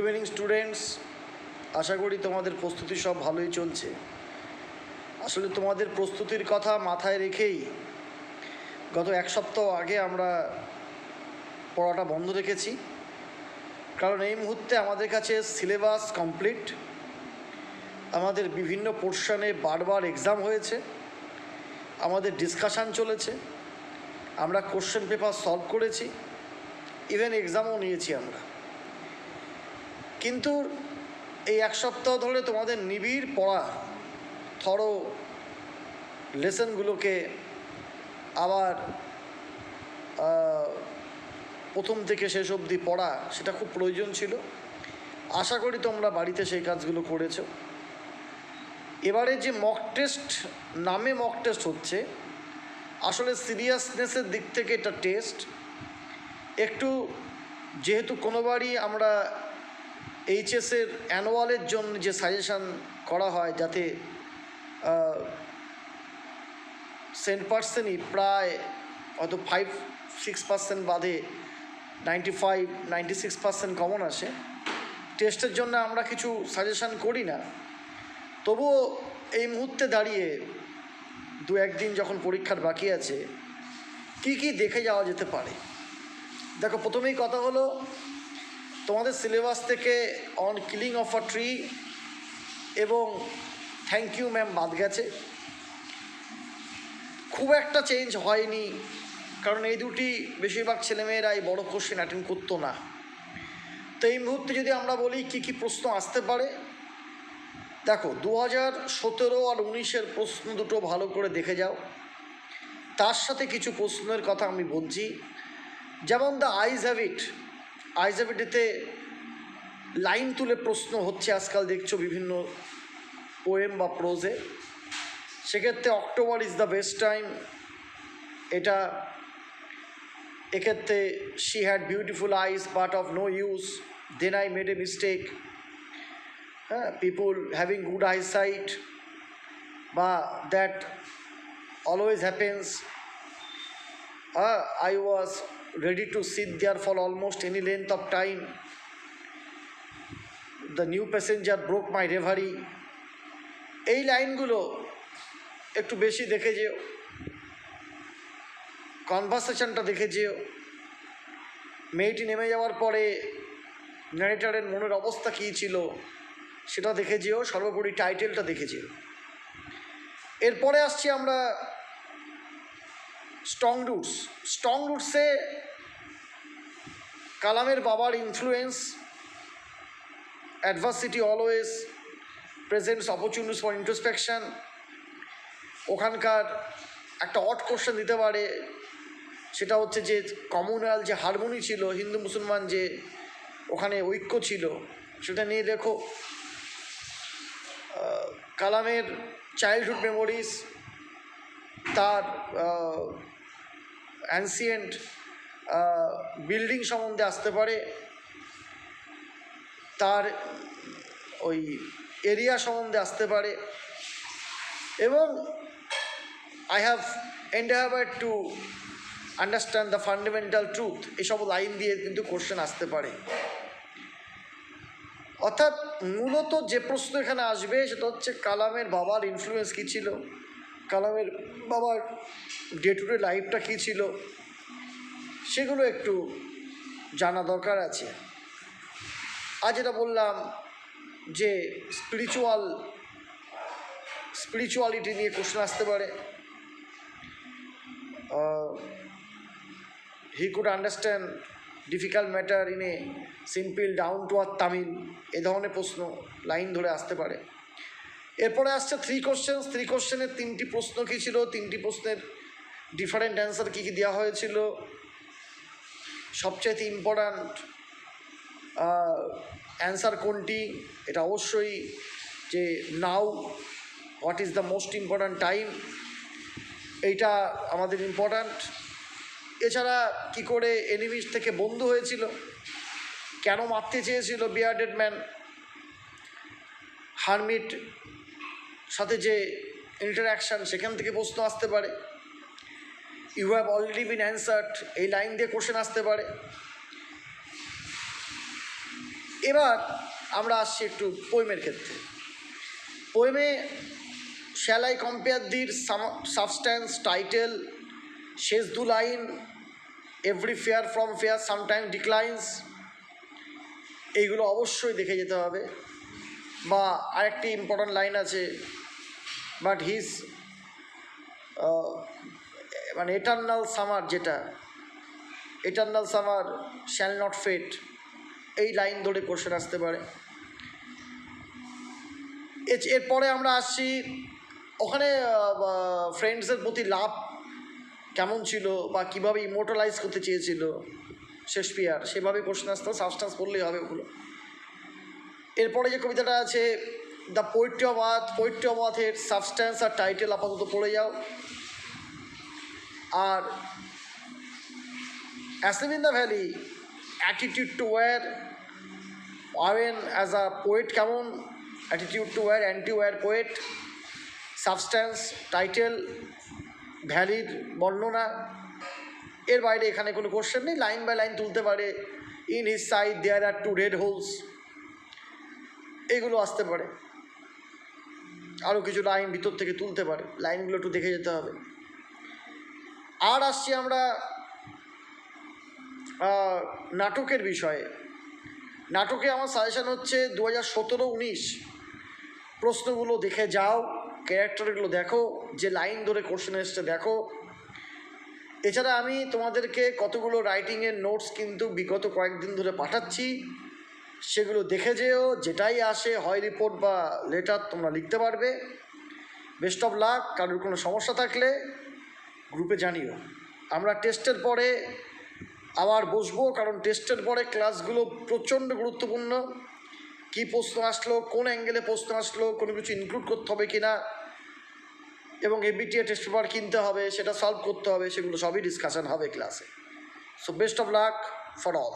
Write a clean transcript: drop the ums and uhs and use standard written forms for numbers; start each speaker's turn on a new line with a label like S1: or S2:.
S1: Evening students, আশা করি তোমাদের প্রস্তুতি সব ভালোই চলছে। আসলে তোমাদের প্রস্তুতির কথা মাথায় রেখেই গত এক সপ্তাহ আগে আমরা পড়াটা বন্ধ রেখেছি, কারণ এই মুহূর্তে আমাদের কাছে সিলেবাস কমপ্লিট। আমাদের বিভিন্ন পোর্শনে বারবার এক্সাম হয়েছে, আমাদের ডিসকাশান চলেছে, আমরা কোশ্চেন পেপার সলভ করেছি, ইভেন এক্সামও নিয়েছি আমরা। কিন্তু এই এক সপ্তাহ ধরে তোমাদের নিবিড় পড়া থরো লেসনগুলোকে আবার প্রথম থেকে শেষ অবধি পড়া, সেটা খুব প্রয়োজন ছিল। আশা করি তোমরা বাড়িতে সেই কাজগুলো করেছো। এবারে যে মক টেস্ট নামে মক টেস্ট হচ্ছে, আসলে সিরিয়াসনেসের দিক থেকে এটা টেস্ট একটু, যেহেতু কোনোবারই আমরা এইচএসের অ্যানুয়ালের জন্য যে সাজেশান করা হয়, যাতে 10% প্রায় হয়তো 5-6% বাদে 95-96% কমন আসে, টেস্টের জন্য আমরা কিছু সাজেশান করি না। তবুও এই মুহূর্তে দাঁড়িয়ে 2-1 দিন যখন পরীক্ষার বাকি আছে, কি কি দেখে যাওয়া যেতে পারে। দেখো, প্রথমেই কথা হলো, তোমাদের সিলেবাস থেকে on killing of a tree এবং থ্যাংক ইউ ম্যাম বাদ গেছে। খুব একটা চেঞ্জ হয়নি, কারণ এই দুটি বেশিরভাগ ছেলেমেয়েরা এই বড় কোশ্চেন অ্যাটেন্ড করতো না। তো এই মুহূর্তে যদি আমরা বলি কি কি প্রশ্ন আসতে পারে, দেখো 2017 আর 19-এর প্রশ্ন দুটো ভালো করে দেখে যাও। তার সাথে কিছু প্রশ্নের কথা আমি বলছি, যেমন দ্য আইজ হ্যাবিটেতে লাইন তুলে প্রশ্ন হচ্ছে আজকাল, দেখছো বিভিন্ন পোয়েম বা প্রোজে। সেক্ষেত্রে October is the best time, এটা এক্ষেত্রে she had beautiful eyes but of no use, then I made a mistake, হ্যাঁ, পিপুল হ্যাভিং গুড আইসাইট, বা that always happens, I was ready to sit there for almost any length of time, the new passenger broke my reverie। এই লাইনগুলো একটু বেশি দেখে যেও, কনভারসেশনটা দেখে যেও, মেয়েটি নেমে যাওয়ার পরে ন্যারেটারের মনের অবস্থা কী ছিল সেটা দেখে যেও, সর্বোপরি টাইটেলটা দেখে যেও। এরপরে আসছি আমরা স্ট্রং রুটসে কালামের বাবার influence, adversity always presents opportunities for introspection. ওখানকার একটা অড কোশ্চেন দিতে পারে, সেটা হচ্ছে যে কমিউনাল যে হারমোনি ছিল, হিন্দু মুসলমান যে ওখানে ঐক্য ছিল, সেটা নিয়ে দেখো। কালামের চাইল্ডহুড মেমোরিজ, তার অ্যানসিয়েন্ট বিল্ডিং সম্বন্ধে আসতে পারে, তার ওই এরিয়া সম্বন্ধে আসতে পারে, এবং I have endeavoured to understand the fundamental truth, এসব লাইন দিয়ে কিন্তু কোশ্চেন আসতে পারে। অর্থাৎ মূলত যে প্রশ্ন এখানে আসবে সেটা হচ্ছে কালামের বাবার ইনফ্লুয়েন্স কী ছিল, কালামের বাবার ডে টু ডে লাইফটা কী ছিল, সেগুলো একটু জানা দরকার আছে। আজ যেটা বললাম যে স্পিরিচুয়ালিটি নিয়ে কোশ্চেন আসতে পারে, he could understand difficult matter in a simple down to earth Tamil, এ ধরনের প্রশ্ন লাইন ধরে আসতে পারে। এরপরে আসছে 3 কোশ্চেনের 3টি প্রশ্ন কী ছিল, 3টি প্রশ্নের ডিফারেন্ট অ্যান্সার কী কী দেওয়া হয়েছিল, সবচেয়ে ইম্পর্ট্যান্ট অ্যান্সার কোনটি, এটা অবশ্যই যে now, what is the most important time, এইটা আমাদের ইম্পর্ট্যান্ট। এছাড়া কি করে এনিমিস থেকে বন্ধু হয়েছিল, কেন মারতে চেয়েছিল বিয়ার্ডেড ম্যান, হারমিট সাথে যে ইন্টারাকশান, সেখান থেকে প্রশ্ন আসতে পারে। You have already been answered, এই লাইন দিয়ে কোশ্চেন আসতে পারে। এবার আমরা আসছি একটু পোয়েমের ক্ষেত্রে। পোয়েমে shall I compare thee substance title, শেষ দু line, every fair from fair sometime declines, এইগুলো অবশ্যই দেখে যেতে হবে। বা আরেকটি ইম্পর্ট্যান্ট লাইন আছে, বাট হিজ মানে এটার্নাল সামার, যেটা eternal summer shall not fade, এই লাইন ধরে কোশ্চেন আসতে পারে। এরপরে আমরা আসছি ওখানে ফ্রেন্ডসের প্রতি লাভ কেমন ছিল বা কীভাবে ইমোর্টালাইজ করতে চেয়েছিল শেক্সপিয়ার, সেভাবে কোশ্চেন আসতে হবে, সাবস্টান্স পড়লেই হবে ওগুলো। এরপরে যে কবিতাটা আছে the poetry of earth, poetry of আর্থের সাবস্ট্যান্স আর টাইটেল আপাতত পড়ে যাও। আর asleep in the valley, attitude to war, Warren as a poet কেমন, attitude to war, anti war poet, substance, title, ভ্যালির বর্ণনা। এর বাইরে এখানে কোনো কোশ্চেন নেই, লাইন বাই লাইন তুলতে পারে। In his side there are two red holes, এইগুলো আসতে পারে। আরও কিছু লাইন ভিতর থেকে তুলতে পারে, লাইনগুলো একটু দেখে যেতে হবে। আর আসছি আমরা নাটকের বিষয়ে। নাটকে আমার সাজেশান হচ্ছে 2017-19 প্রশ্নগুলো দেখে যাও, ক্যারেক্টারগুলো দেখো, যে লাইন ধরে কোশ্চেন এসছে দেখো। এছাড়া আমি তোমাদেরকে কতগুলো রাইটিংয়ের নোটস কিন্তু বিগত কয়েকদিন ধরে পাঠাচ্ছি, সেগুলো দেখে যেও, যেটাই আসে হয় রিপোর্ট বা লেটার তোমরা লিখতে পারবে। Best of luck. কারোর কোনো সমস্যা থাকলে গ্রুপে জানিও। আমরা টেস্টের পরে আবার বসবো, কারণ টেস্টের পরে ক্লাসগুলো প্রচণ্ড গুরুত্বপূর্ণ। কী প্রশ্ন আসলো, কোন অ্যাঙ্গেলে প্রশ্ন আসলো, কোনো কিছু ইনক্লুড করতে হবে কি না, এবং এবিটিএ টেস্ট পেপার কিনতে হবে, সেটা সলভ করতে হবে, সেগুলো সবই ডিসকাশন হবে ক্লাসে। So best of luck for all.